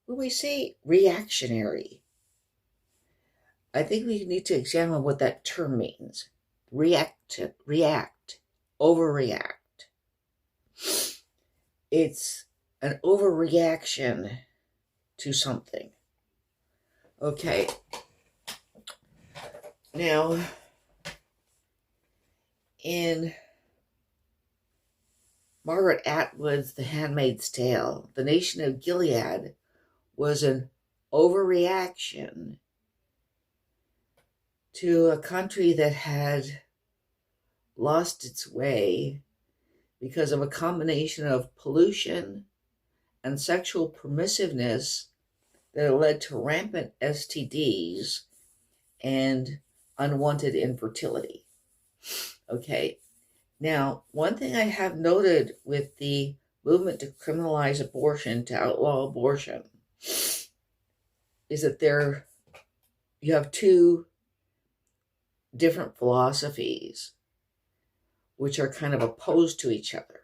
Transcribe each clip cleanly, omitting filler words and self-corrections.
when we say reactionary, I think we need to examine what that term means. React, overreact. It's an overreaction to something. Okay. Now, in Margaret Atwood's The Handmaid's Tale, the nation of Gilead was an overreaction to a country that had lost its way because of a combination of pollution and sexual permissiveness that led to rampant STDs and unwanted infertility. Okay, now, one thing I have noted with the movement to criminalize abortion, to outlaw abortion, is that you have two different philosophies which are kind of opposed to each other,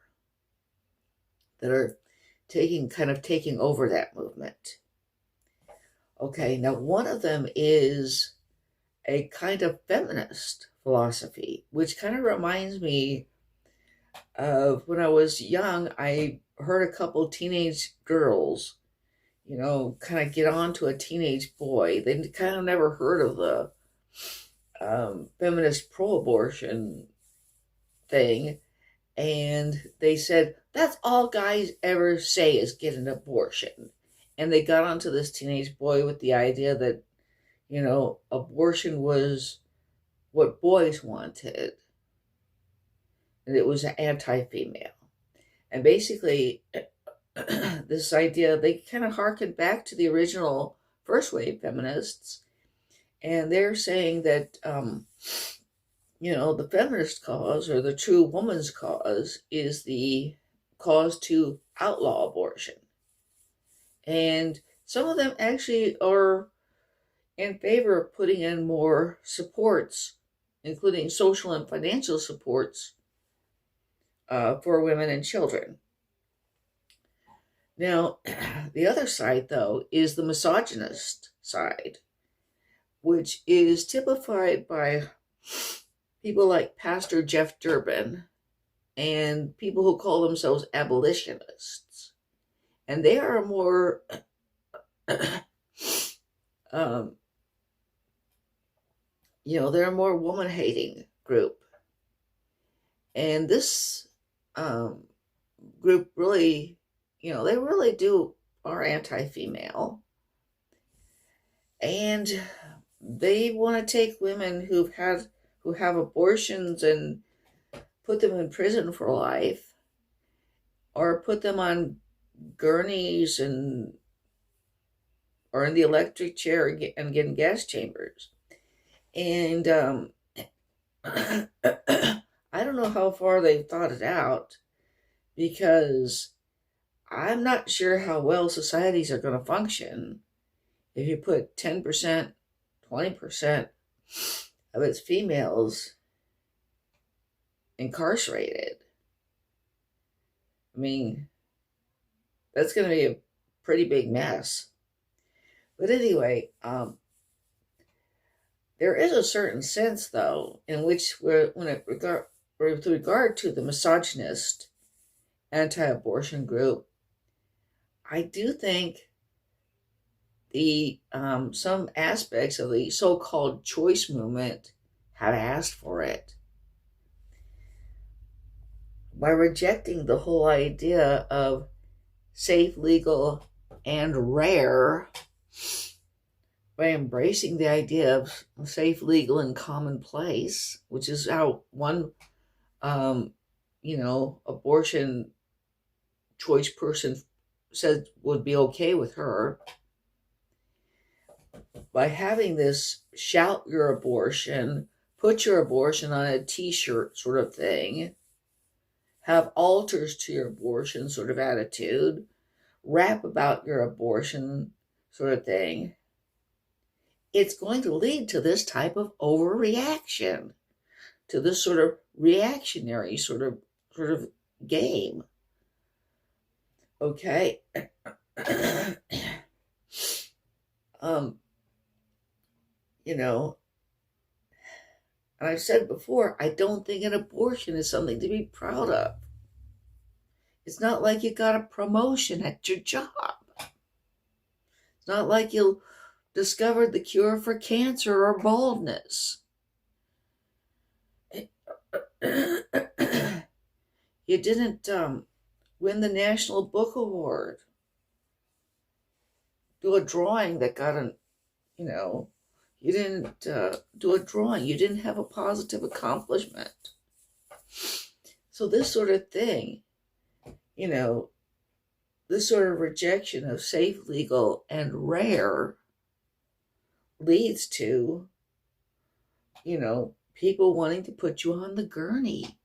that are taking over that movement. Okay, now one of them is a kind of feminist philosophy, which kind of reminds me of when I was young. I heard a couple teenage girls, kind of get on to a teenage boy. They kind of never heard of the feminist pro-abortion thing, and they said, that's all guys ever say is get an abortion. And they got onto this teenage boy with the idea that, abortion was what boys wanted, and it was anti-female. And basically, this idea, they kind of harkened back to the original first wave feminists, and they're saying that, the feminist cause, or the true woman's cause, is the cause to outlaw abortion. And some of them actually are in favor of putting in more supports, including social and financial supports for women and children. Now, the other side, though, is the misogynist side, which is typified by people like Pastor Jeff Durbin and people who call themselves abolitionists. And they are a more they're a more woman-hating group. And this group really, they really are anti-female. And they want to take women who have abortions and put them in prison for life, or put them on gurneys or in the electric chair and get in gas chambers. And I don't know how far they've thought it out, because I'm not sure how well societies are going to function if you put 10%, 20% of its females incarcerated. I mean, that's going to be a pretty big mess. But anyway, there is a certain sense, though, in which, with regard to the misogynist anti-abortion group, I do think some aspects of the so-called choice movement have asked for it by rejecting the whole idea of safe, legal, and rare, by embracing the idea of safe, legal, and commonplace, which is how one, abortion choice person said would be okay with her. By having this shout your abortion, put your abortion on a t-shirt sort of thing, have altars to your abortion sort of attitude, rap about your abortion sort of thing, it's going to lead to this type of overreaction, to this sort of reactionary sort of game. Okay. Um, you know, and I've said before, I don't think an abortion is something to be proud of. It's not like you got a promotion at your job. It's not like you discovered the cure for cancer or baldness. You didn't win the National Book Award, do a drawing that got an, you didn't do a drawing. You didn't have a positive accomplishment. So this sort of thing, this sort of rejection of safe, legal, and rare leads to, people wanting to put you on the gurney.